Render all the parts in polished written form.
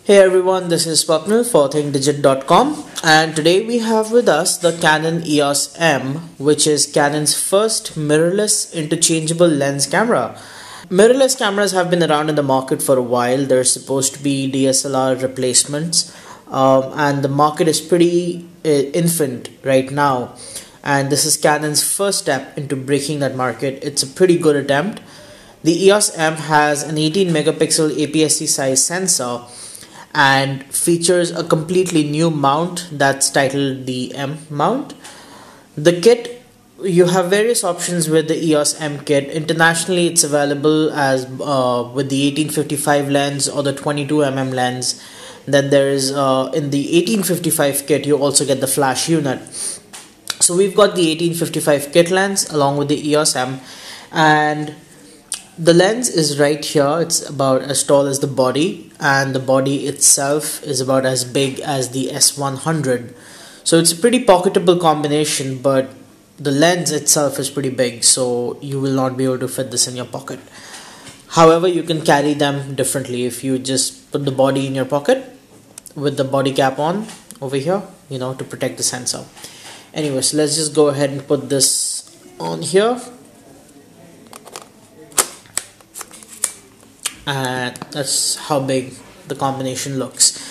Hey everyone, this is Swapnil for thinkdigit.com, and today we have with us the Canon EOS M, which is Canon's first mirrorless interchangeable lens camera. Mirrorless cameras have been around in the market for a while. They're supposed to be DSLR replacements, and the market is pretty infant right now, and this is Canon's first step into breaking that market. It's a pretty good attempt. The EOS M has an 18 megapixel APS-C size sensor and features a completely new mount that's titled the M mount. The kit, you have various options with the EOS M kit. Internationally, it's available as with the 1855 lens or the 22mm lens. Then there is in the 1855 kit, you also get the flash unit. So we've got the 1855 kit lens along with the EOS M, and the lens is right here. It's about as tall as the body, and the body itself is about as big as the S100. So it's a pretty pocketable combination, but the lens itself is pretty big, so you will not be able to fit this in your pocket. However, you can carry them differently. If you just put the body in your pocket with the body cap on over here, to protect the sensor. Anyways, let's just go ahead and put this on here. And that's how big the combination looks.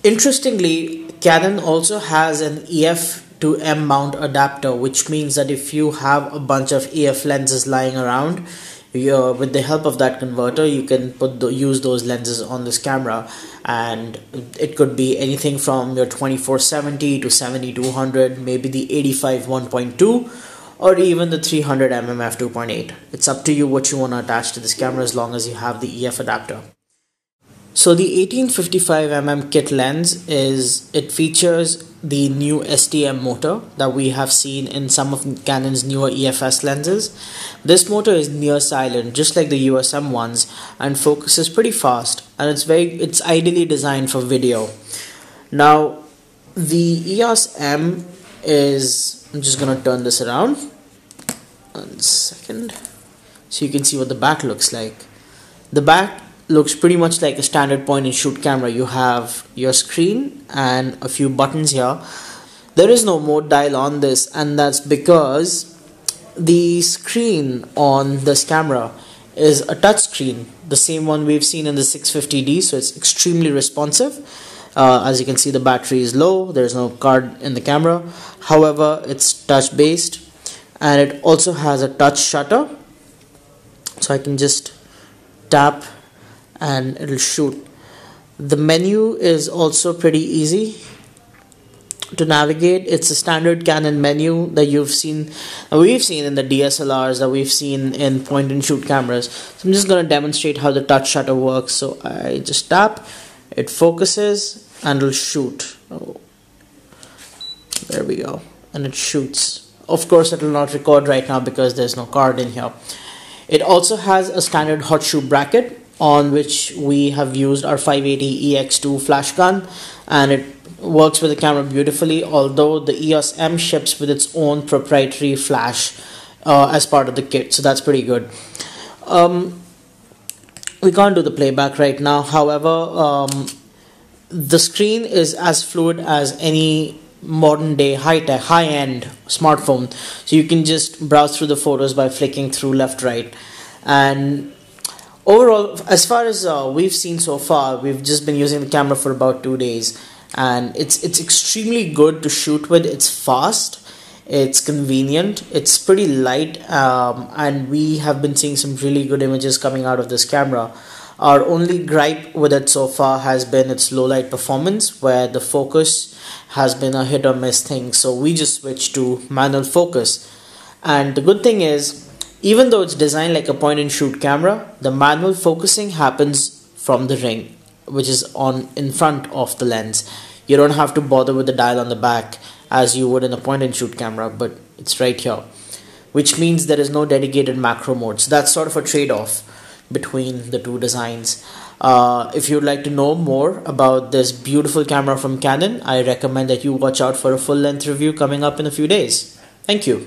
Interestingly, Canon also has an EF to M mount adapter, which means that if you have a bunch of EF lenses lying around, with the help of that converter, you can use those lenses on this camera, and it could be anything from your 2470 to 7200, maybe the 85 1.2, or even the 300mm f2.8. It's up to you what you want to attach to this camera as long as you have the EF adapter. So the 1855mm kit lens features the new STM motor that we have seen in some of Canon's newer EFS lenses. This motor is near silent, just like the EOS M ones, and focuses pretty fast, and it's ideally designed for video. Now the EOS M I'm just gonna turn this around 1 second so you can see what the back looks like. The back looks pretty much like a standard point and shoot camera. You have your screen and a few buttons here. There is no mode dial on this, and that's because the screen on this camera is a touch screen, the same one we've seen in the 650D, so it's extremely responsive. As you can see, the battery is low, there's no card in the camera. However, it's touch based, and it also has a touch shutter, so I can just tap and it'll shoot. The menu is also pretty easy to navigate. It's a standard Canon menu that we've seen in the DSLRs, that we've seen in point and shoot cameras. So I'm just going to demonstrate how the touch shutter works. So I just tap, it focuses, and it'll shoot. Oh, there we go, and it shoots. Of course, it will not record right now because there's no card in here. It also has a standard hot shoe bracket on which we have used our 580 EX2 flash gun, and it works with the camera beautifully, although the EOS M ships with its own proprietary flash as part of the kit, so that's pretty good. We can't do the playback right now. However, the screen is as fluid as any modern day high-end smartphone, so you can just browse through the photos by flicking through left, right. And overall, as far as we've seen so far, we've just been using the camera for about 2 days, and it's extremely good to shoot with. It's fast, it's convenient, it's pretty light, and we have been seeing some really good images coming out of this camera. Our only gripe with it so far has been its low light performance, where the focus has been a hit or miss thing, so we just switched to manual focus. And the good thing is, even though it's designed like a point and shoot camera, the manual focusing happens from the ring, which is in front of the lens. You don't have to bother with the dial on the back as you would in a point and shoot camera, but it's right here, which means there is no dedicated macro mode. So that's sort of a trade-off between the two designs. If you'd like to know more about this beautiful camera from Canon, I recommend that you watch out for a full-length review coming up in a few days. Thank you.